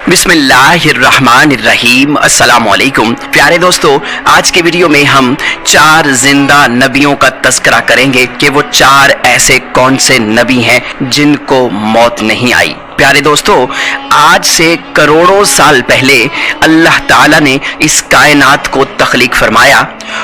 बिस्मिल्लाहिर्रहमानिर्रहीम। अस्सलाम वालेकुम प्यारे दोस्तों, आज के वीडियो में हम 4 जिंदा नबियों का तज़किरा करेंगे कि वो 4 ऐसे कौन से नबी हैं जिनको मौत नहीं आई। प्यारे दोस्तों, आज से करोड़ों साल पहले अल्लाह ताला ने इस कायनात को तख्लीक फरमाया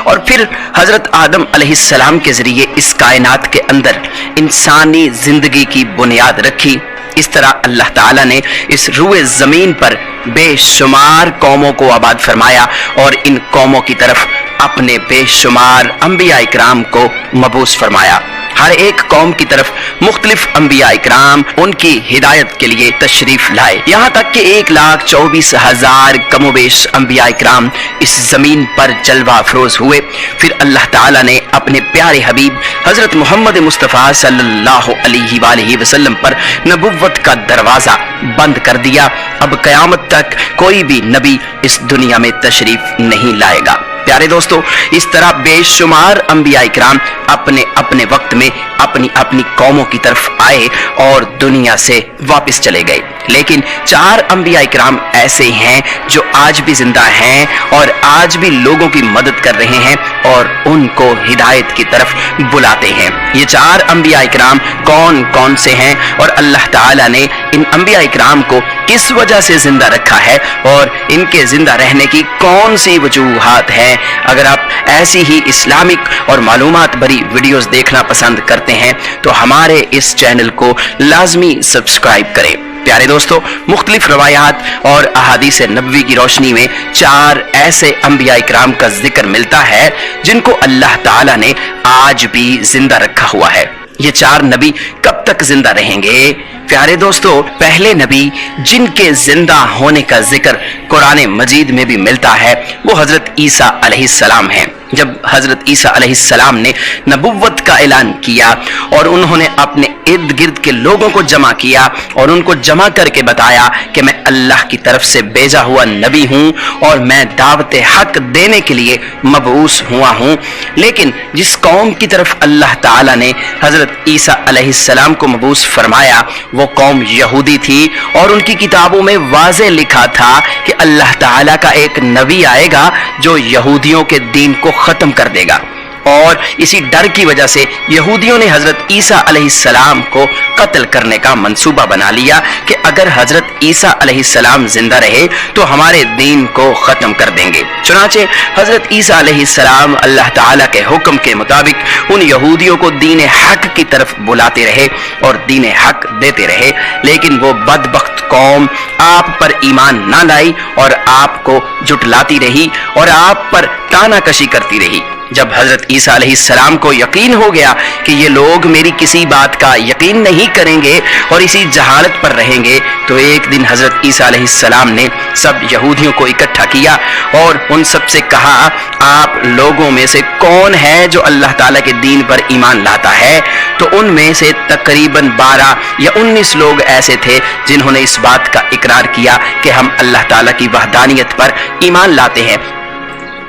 और फिर हजरत आदम अलैहिस्सलाम के जरिए इस कायनात के अंदर इंसानी जिंदगी की बुनियाद रखी। इस तरह अल्लाह ताला ने इस रुए ज़मीन पर बेशुमार कौमों को आबाद फरमाया और इन कौमों की तरफ अपने बेशुमार अंबिया इकराम को मबूस फरमाया। हर एक कौम की तरफ मुख्तलिफ अंबिया इकराम उनकी हिदायत के लिए तशरीफ लाए, यहाँ तक कि 1,24,000 कमोबेश अंबिया इकराम इस जमीन पर जलवा अफरोज हुए। फिर अल्लाह ताला ने अपने प्यारे हबीब हजरत मोहम्मद मुस्तफ़ा सल्लल्लाहु अलैहि वसल्लम पर नबुव्वत का दरवाजा बंद कर दिया। अब क़यामत तक कोई भी नबी इस दुनिया में तशरीफ नहीं लाएगा। प्यारे दोस्तों, इस तरह बेशुमार अंबिया इकराम अपने अपने वक्त में अपनी अपनी कौमों की तरफ आए और दुनिया से वापस चले गए। लेकिन 4 अंबिया इकराम ऐसे हैं जो आज भी जिंदा हैं और आज भी लोगों की मदद कर रहे हैं और उनको हिदायत की तरफ बुलाते हैं। ये 4 अंबिया इकराम कौन कौन से हैं और अल्लाह ताला ने इन अंबिया इकराम को किस वजह से जिंदा रखा है और इनके जिंदा रहने की कौन सी वजूहात हैं। अगर आप ऐसी ही इस्लामिक और मालूमात भरी वीडियोस देखना पसंद करते हैं तो हमारे इस चैनल को लाजमी सब्सक्राइब करें। प्यारे दोस्तों, मुख्तलिफ रवायात और अहादीस नबवी की रोशनी में 4 ऐसे अंबिया इकराम का जिक्र मिलता है जिनको अल्लाह ताला ने आज भी जिंदा रखा हुआ है। ये 4 नबी कब तक जिंदा रहेंगे? प्यारे दोस्तों, पहले नबी जिनके जिंदा होने का जिक्र कुरान मजीद में भी मिलता है वो हजरत ईसा अलैहिस्सलाम हैं। जब हजरत ईसा अलैहिस्सलाम ने नबुव्वत का ऐलान किया और उन्होंने अपने इर्द गिर्द के लोगों को जमा किया और उनको जमा करके बताया कि मैं अल्लाह की तरफ से भेजा हुआ नबी हूँ और मैं दावत हक देने के लिए मबऊस हुआ हूँ। लेकिन जिस कौम की तरफ अल्लाह ताला ने हजरत ईसा अलैहिस्सलाम को मबऊस फरमाया वो कौम यहूदी थी और उनकी किताबों में वाज़े लिखा था कि अल्लाह ताला का एक नबी आएगा जो यहूदियों के दीन को खत्म कर देगा। और इसी डर की वजह से यहूदियों ने हजरत ईसा अलैहिस्सलाम को कत्ल करने का मंसूबा बना लिया कि अगर हजरत ईसा अलैहिस्सलाम जिंदा रहे तो हमारे दीन को खत्म कर देंगे। चुनाचे हजरत ईसा अलैहिस्सलाम अल्लाह ताला के हुक्म के मुताबिक उन यहूदियों को दीन हक की तरफ बुलाते रहे और दीन हक देते रहे। लेकिन वो बदबख्त कौम आप पर ईमान ना लाई और आपको जुटलाती रही और आप पर तानाकशी करती रही। जब हजरत ईसा अलैहिस्सलाम को यकीन हो गया कि ये लोग मेरी किसी बात का यकीन नहीं करेंगे और इसी जहालत पर रहेंगे, तो एक दिन हजरत ईसा अलैहिस्सलाम ने सब यहूदियों को इकट्ठा किया और उन सब से कहा, आप लोगों में से कौन है जो अल्लाह ताला के दीन पर ईमान लाता है? तो उनमें से तकरीबन 12 या 19 लोग ऐसे थे जिन्होंने इस बात का इकरार किया कि हम अल्लाह ताला की वहदानियत पर ईमान लाते हैं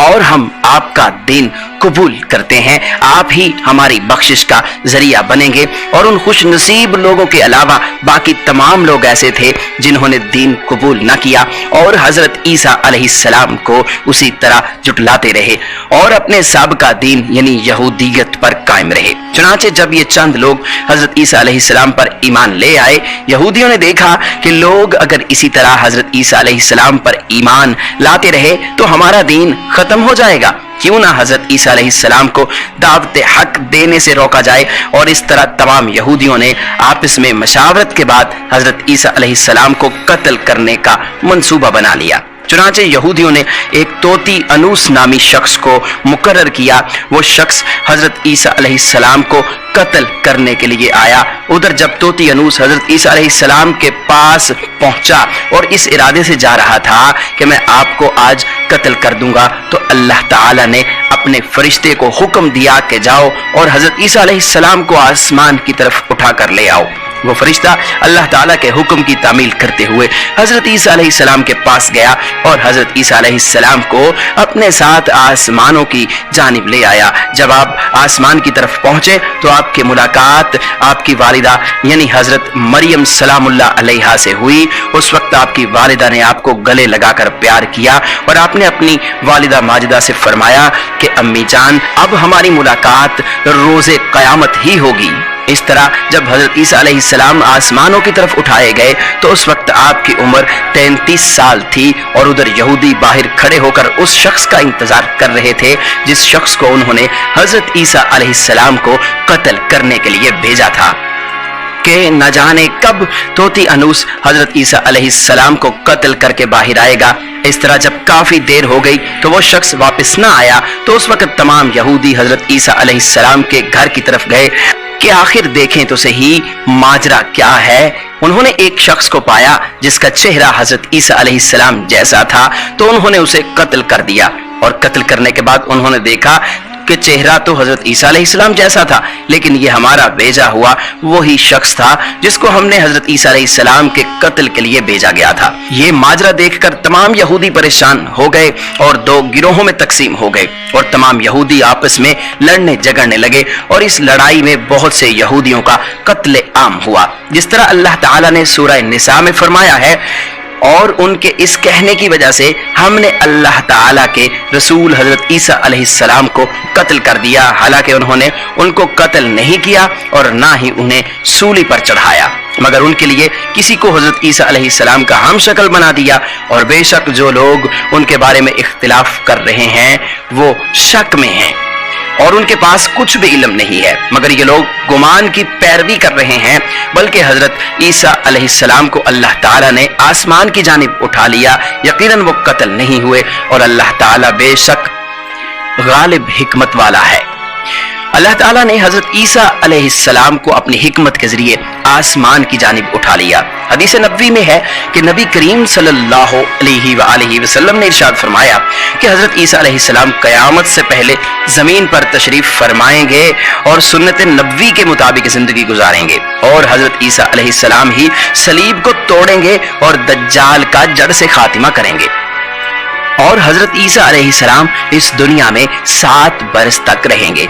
और हम आपका दीन कबूल करते हैं, आप ही हमारी बख्शिश का जरिया बनेंगे। और उन खुश नसीब लोगों के अलावा बाकी तमाम लोग ऐसे थे जिन्होंने दीन कबूल न किया और हजरत ईसा अलैहिस्सलाम को उसी तरह जुटलाते रहे और अपने साबिका दीन यानी यहूदियत पर कायम रहे। चुनाचे जब ये चंद लोग हजरत ईसा अलैहिस्सलाम पर ईमान ले आए, यहूदियों ने देखा कि लोग अगर इसी तरह हजरत ईसा अलैहिस्सलाम पर ईमान लाते रहे तो हमारा दीन खत्म हो जाएगा। क्यों ना हजरत ईसा अलैहिस्सलाम को दावत हक देने से रोका जाए। और इस तरह तमाम यहूदियों ने आपस में मशावरत के बाद हजरत ईसा अलैहिस्सलाम को कत्ल करने का मंसूबा बना लिया। चुनाचे यहूदियों ने एक तोती अनूस नामी शख्स को मुकर्रर किया। वो शख्स हजरत ईसा अलैहिस्सलाम को कत्ल करने के लिए आया। उधर जब तोती अनूस हजरत ईसा अलैहिस्सलाम के पास पहुंचा और इस इरादे से जा रहा था कि मैं आपको आज कत्ल कर दूंगा, तो अल्लाह ताला ने अपने फरिश्ते को हुक्म दिया कि जाओ और हजरत ईसा अलैहिस्सलाम को आसमान की तरफ उठा कर ले आओ। वो फरिश्ता अल्लाह ताला के हुक्म की तामील करते हुए हजरत ईसा अलैहिस्सलाम के पास गया और हजरत ईसा अलैहिस्सलाम को अपने साथ आसमानों की जानिब ले आया। जब आप आसमान की तरफ पहुंचे तो आपकी मुलाकात आपकी वालिदा यानी हजरत मरियम सलामुल्लाह अलैहा से हुई। उस वक्त आपकी वालिदा ने आपको गले लगाकर प्यार किया और आपने अपनी वालिदा माजिदा से फरमाया कि अम्मी जान, अब हमारी मुलाकात रोजे क़यामत ही होगी। इस तरह जब हजरत ईसा अलैहिस्सलाम आसमानों की तरफ उठाए गए तो उस वक्त आपकी उम्र 33 साल थी और उधर यहूदी बाहर खड़े होकर उस शख्स का इंतजार कर रहे थे जिस शख्स को उन्होंने हजरत ईसा अलैहिस्सलाम को कत्ल करने के लिए भेजा था कि न जाने कब तोती अनूस हजरत ईसा अलैहिस्सलाम को कत्ल करके बाहर आएगा। इस तरह जब काफी देर हो गई तो वो शख्स वापस ना आया तो उस वक्त तमाम यहूदी हजरत ईसा अलैहिस्सलाम के घर की तरफ गए कि आखिर देखें तो सही माजरा क्या है। उन्होंने एक शख्स को पाया जिसका चेहरा हजरत ईसा अलैहिस्सलाम जैसा था तो उन्होंने उसे कत्ल कर दिया और कत्ल करने के बाद उन्होंने देखा कि चेहरा तो हजरत ईसा अलैहिस्सलाम जैसा था लेकिन ये हमारा भेजा हुआ वही शख्स था जिसको हमने हजरत ईसा अलैहिस्सलाम के कत्ल के लिए भेजा गया था। ये माजरा देखकर तमाम यहूदी परेशान हो गए और दो गिरोहों में तकसीम हो गए और तमाम यहूदी आपस में लड़ने झगड़ने लगे और इस लड़ाई में बहुत से यहूदियों का कत्ले आम हुआ। जिस तरह अल्लाह ताला ने सूरह निसा में फरमाया है, और उनके इस कहने की वजह से हमने अल्लाह ताला के रसूल हजरत ईसा अलैहिस्सलाम को कत्ल कर दिया, हालांकि उन्होंने उनको कत्ल नहीं किया और ना ही उन्हें सूली पर चढ़ाया, मगर उनके लिए किसी को हजरत ईसा अलैहिस्सलाम का हम शक्ल बना दिया। और बेशक जो लोग उनके बारे में इख्तिलाफ कर रहे हैं वो शक में हैं और उनके पास कुछ भी इल्म नहीं है, मगर ये लोग गुमान की पैरवी कर रहे हैं। बल्कि हजरत ईसा अलैहिस्सलाम को अल्लाह ताला ने आसमान की जानिब उठा लिया, यकीनन वो कत्ल नहीं हुए और अल्लाह ताला बेशक गालिब हिकमत वाला है। अल्लाह ताला ने हजरत ईसा अलैहिस्सलाम को अपनी हिकमत के जरिए आसमान की जानिब उठा लिया। हदीस नबवी में है कि नबी करीम सल्लल्लाहु अलैहि वसल्लम ने इरशाद फरमाया कि हजरत ईसा अलैहिस्सलाम क़यामत से पहले जमीन पर तशरीफ फरमाएंगे और सुन्नत नबवी के मुताबिक जिंदगी गुजारेंगे और हजरत ईसा अलैहिस्सलाम ही सलीब को तोड़ेंगे और दज्जाल का जड़ से खातिमा करेंगे और हजरत ईसा अलैहिस्सलाम इस दुनिया में 7 बरस तक रहेंगे।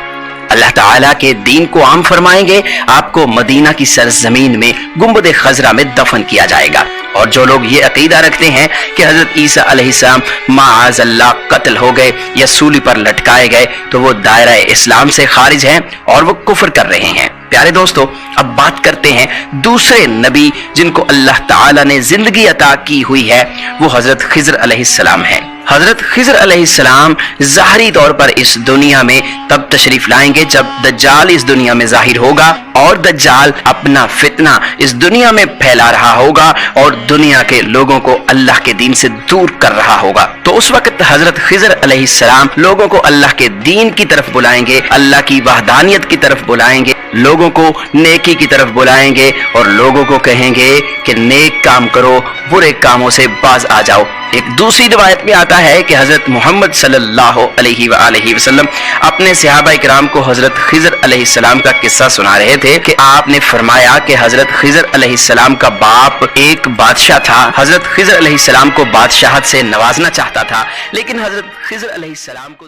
अल्लाह ताला के दीन को आम फरमाएंगे। आपको मदीना की सरजमीन में गुंबद खजरा में दफन किया जाएगा। और जो लोग ये अकीदा रखते हैं कि हजरत ईसा अलैहिस्सलाम माअज़ल्लाह कत्ल हो गए या सूली पर लटकाए गए तो वो दायरा इस्लाम से खारिज हैं और वो कुफ्र कर रहे हैं। प्यारे दोस्तों, अब बात करते हैं दूसरे नबी जिनको अल्लाह ताला ने जिंदगी अता की हुई है, वो हजरत खिज़र अलैहिस्सलाम है। हजरत खिज़र अलैहिस्सलाम ज़ाहरी तौर पर इस दुनिया में तब तशरीफ लाएंगे जब दज्जाल इस दुनिया में जाहिर होगा और दज्जाल अपना फितना इस दुनिया में फैला रहा होगा और दुनिया के लोगों को अल्लाह के दीन से दूर कर रहा होगा। तो उस वक्त हजरत खिज़र अलैहिस्सलाम लोगों को अल्लाह के दीन की तरफ बुलाएंगे, अल्लाह की वहदानियत की तरफ बुलाएंगे, लोगों को नेकी की तरफ बुलाएंगे और लोगों को कहेंगे कि नेक काम करो, बुरे कामों से बाज आ जाओ। एक दूसरी रिवायत में आता है कि हजरत मोहम्मद सल्लल्लाहु अलैहि वसल्लम अपने सहाबा इकराम को हजरत खिज़र अलैहिस्सलाम का किस्सा सुना रहे थे कि आपने फरमाया कि हजरत खिज़र अलैहिस्सलाम का बाप एक बादशाह था। हजरत खिज़र अलैहिस्सलाम को बादशाहत से नवाजना चाहता था, लेकिन हजरत खिज़र अलैहिस्सलाम को